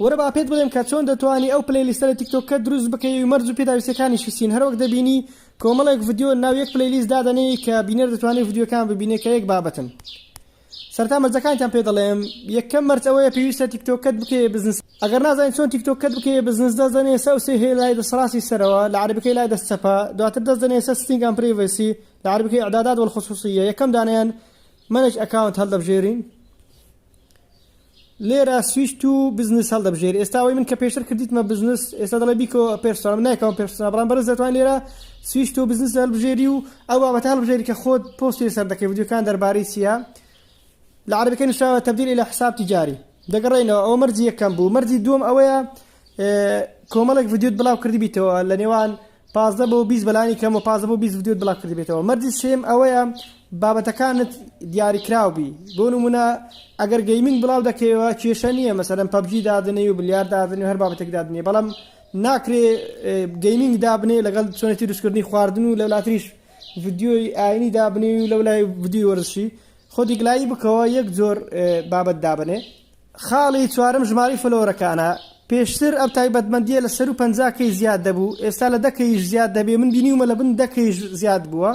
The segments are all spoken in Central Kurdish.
وەرە با پێت بڵێم کە چۆن دەتوانی ئەو پلەیلیستە لە تیکتۆکەت دروست بکەی و مەرج و پێداویستەکانیشی سین هەر وەک دەبینی کۆمەڵێک ڤیدیۆ ناو یەک پلەیلیست دادەنێ کە بینەر دەتوانێت ڤیدیۆکان ببینێت کە یەک بابەتن. سەرتا مەرجەکانتان پێ دەڵێم یەکەم مەرج ئەوەیە پێویستە تیکتۆکەت بکەیە بزنس. ئەگەر نازانیت چۆن تیکتۆکەت بکەیە بزنس دەستدەنێ سەوسێ هەیە لای دەسەڵاتی سەرەوە لە عەربیکەی لای دەستچەپە دواتر دەستدەنێ سە ستینگ ئەند پرایڤەسی لە عەربیکەی ئیعدادات والخصوصیە یەکەم دانیان مانج ئەکاونت هەڵدەبژێرین لێرە سویچ تو بزنس هەڵدەبژێری. ئێستا ئەوەی من کە پێشتر کردیتمە بزنس ئێستا دەڵێ بیکەوە پێرسۆنە من نایکەوە پێرسۆنە بەڵام بەرز دەتوانین لێرە سویچ تو بزنس هەڵبژێری و ئەو بابەتە هەڵبژێری کە خۆت پۆستی لەسەر دەکەی ڤیدیۆکان دەربارەی چییە. لە عەربیکەی نووسراوە تەبدیل إلى حساب تیجاری دەگەڕێینەوە. ئەوە مەرجی یەکەم بوو. مەرجی دووەم ئەوەیە کۆمەڵێک ڤیدیۆت بڵاو کردی بیتەوە لە نێوان 15 بۆ 20 بەلانی کەم و 15 بۆ 20 ڤیدیۆت بڵاو کردی بێتەوە. مەرجی سێم ئەوەیە بابەتەکانت دیاریکراو بی. بۆ نمونە ئەگەر گەیمینگ بڵاو دەکەیەوە کێشە نییە مەسەلەن پەبجی دادنێ و بلیار دادنێ و هەر بابەتێک دادنێ بەڵام ناکرێ گەیمینگ دابنێ لەگەڵ چۆنێتی دروستکردنی خواردن و لەولاتریش ڤیدیۆی ئاینی دابنێ و لەولای ڤیدیۆ وەرزشی خۆ دیگلایی بکەوە یەک زۆر بابەت دابنێ. خاڵی چوارم ژماری فلۆرەکانە. پێشتر ئەم تایبەتمەندیە لە 150 زیاد دەبوو ئێستا لە 10 زیاد دەبێ. من بینیومە لە بن 10 زیاد بووە.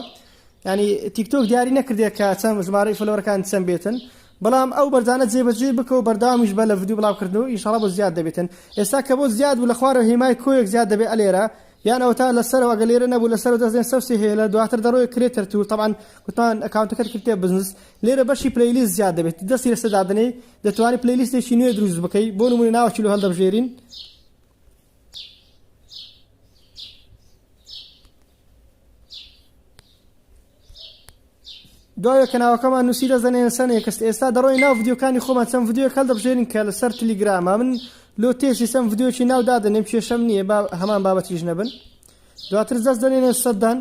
ینی تیکتۆک دیاری نەکردێت کە چەند ژمارەی فلۆرەکان چەند بێتن بەڵام ئەو بەردانە جێبەجێ بکەوە بەرداوامیش بە لە ڤیدیۆ بڵاوکردن و ئینشاڵڵا بۆ زیاد دەبێتن. ئێستا کە بۆ زیاد بوو لە خوارەوە هێمای کۆیەک زیاد دەبێت ئەلێرە یان ئەو تا لەسەرەوە ئەگەر لێرە نەبوو لەسەرەوە دەستێن سەوسی هەیە لە دواتر دەڕۆی کرێتەر تور طبعاً گوتمان ئەکاونتەکەت کردێ بزنس لێرە بەشی پلەیلیست زیاد دەبێت دەستی لەسەر دادنەی دەتوانێت پلەیلیستێکی نوێ دروست بکەی. بۆ نمونە ناوەکی لە هەڵدەبژێرین دوایە کە ناوەکەمان نووسی دەزانێن سەنێکست. ئێستا دەڕۆی ناو ڤیدیۆکانی خۆمان چەند ڤیدیۆ هەڵدەبژێرین کە لەسەر تەلیگرامە من لۆ تێسی سەم ڤیدیۆکی ناو دادەنێم کێشەم نییە هەمان بابەتیش نەبن. دواتر دەست دەنێنە سەدان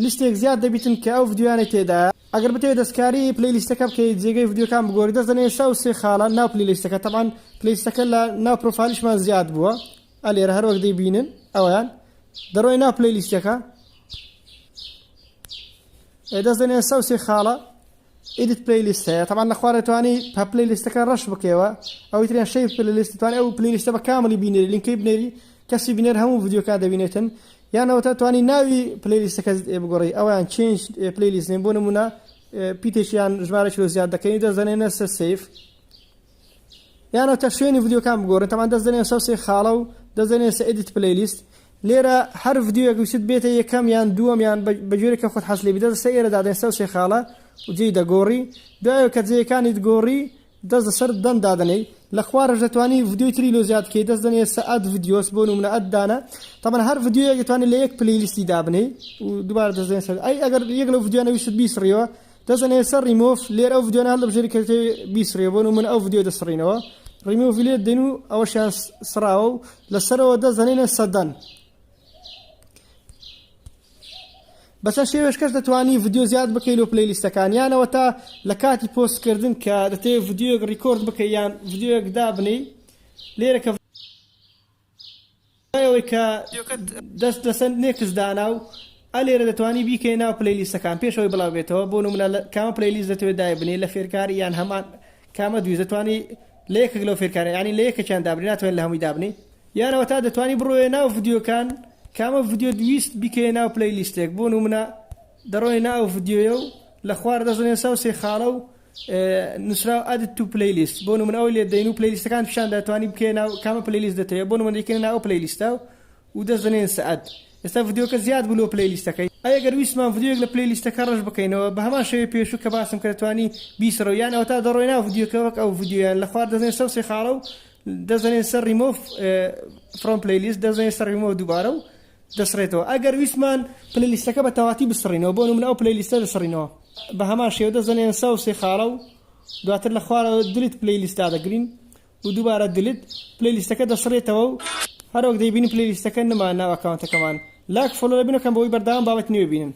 لیستێک زیاد دەبیتن کە ئەو ڤیدیۆیانەی تێدایە. ئەگەر بتەوێت دەستکاری پلەیلیستەکە بکەیت جێگەی ڤیدیۆکان بگۆری دەست دەنێ سێ خاڵە ناو پلەیلیستەکە طبعاً پلەیلیستەکە لە ناو پرۆفایلیشمان زیاد بووە ئەلێرە هەر وەک دەیبینن ئەویان دەڕۆی ناو پلەیلیستەکە دەست دەنێ سێ خاڵە ئیدیت پلەیلیست هەیە طبعاً لە خوارە توانی پە پلەیلیستەکە ڕەش بکەوە ئەوەی تریان شەی پلەیلیست توانی ئەو پلەیلیستە بە کاملی بینێری لینکەی بنێری کەسی بینێر هەموو ڤیدیۆکان دەبینێتن یانەوەتە توانی ناوی پلەیلیستەکە بگۆڕی ئەویان چێنج پلەیلیست بۆ نمونە پیتێکیان ژمارەی لۆ زیاد دەکەین دەست دەنێنە سەر سیف یانەوەتە شوێنی ڤیدیۆکان بگۆڕن طبعاً دەست دەنێنە سەر خاڵە و دەست دەنێنە سەر ئیدیت پلەیلیست. لێرە هەر ڤیدیۆیەک ویست بێتە یەکەم یان دووەم یان بەجۆرێکە خۆت حەز لێ بدەست سەر ئێرە دادێن سەر خاڵە و جێی دەگۆڕی دوایە کە جێیەکانی دگۆڕی دەست لەسەر دەم دادنەی لە خوارەش دەتوانی ڤیدیۆی تری لۆ زیاد بکەی دەست دەنێ سە ئەد ڤیدیۆس بۆ نمونە ئەد دانە طبعاً هەر ڤیدیۆیەک دەتوانێت لە یەک پلەیلیستی دابنەی و دووبارە دەست دەنێ سەر ئەگەر یەک لەو ڤیدیۆانە ویست بیسڕیەوە دەست دەنێ سەر ریمۆڤ لێرە ئەو ڤیدیۆانە هەڵدەبژێری کە بیسڕیەوە بۆ نمونە ئەو ڤیدیۆ دەسڕینەوە ریمۆڤ لێ دێن و ئەوەشیان سراوە و لەسەرەوە دەست دەنێنە سەدان. بەسەر شێوەشکەش دەتوانی ڤیدیۆ زیاد بکەی لە پلەیلیستەکان یانەوە تا لە کاتی پۆستکردن کە دەتەوێت ڤیدیۆیەک ڕیکۆرد بکەی یان ڤیدیۆیەک دابنەی لێرە کە ئەوەی کە دەست لەسەر نێکس دانا و ئەلێرە دەتوانی بیکەی ناو پلەیلیستەکان پێشەوەی بڵاو بێتەوە بۆ نمونە کامە پلەیلیست دەتەوێت دایبنێ لە فێرکاری یان هەمان کامە دوویست دەتوانی لە یەکێک لەو فێرکارە ینی لە یەکێکیان دابنێ ناتوانێت لە هەمووی دابنێ یانەوە تا دەتوانی بڕۆیە ناو ڤیدیۆکان کامە ڤیدیۆ دویست بیکەیە ناو پلەیلیستێک بۆ نمونە دەڕۆی ناو ڤیدیۆیە و لە خوار دەزانێن سەوسێ خاڵە و نووسراو ئەدت تو پلەیلیست بۆ نمونە ئەوی لێ دەین و پلەیلیستەکان پیشان دەتوانی بکەیە ناو کامە پلەیلیست دەتەوێت بۆ نمونە دەیکەنە ناو پلەیلیستە و دەزانێن سە ئەد. ئێستا ڤیدیۆکە زیاد بوو لۆ پلەیلیستەکەی ئەگەر ویستمان ڤیدیۆیەک لە پلەیلیستەکە ڕەش بکەینەوە بە هەمان شێوەیە پێشوو کە باسم کە دەتوانی بیسڕەوە یانەوە تا دەڕۆی ناو ڤیدیۆکە وەک ئەو ڤیدیۆیان لە خوار دەزانێن سەوسێ خاڵە و دەزانێن سەر ریمۆڤ فرۆم پلەیلیست دەزانێن سەر ریمۆڤ دووبارە و دەسڕێتەوە. ئەگەر ویستمان پلەیلیستەکە بە تەواتی بسڕینەوە بۆ نمونە ئەو پلەیلیستە دەسڕینەوە بە هەمان شێوە دەزانێن سەوسێ خاڵە و دواتر لە خوارەوە دلیت پلەیلیستا دەگرین و دووبارە دلیت پلەیلیستەکە دەسڕێتەوە و هەر وەک دەیبینی پلەیلیستەکە نەما ناو ئەکاونتەکەمان لاک فۆلۆ لەبینەکەم بۆی بەردەوام بابەت نوێ بینن.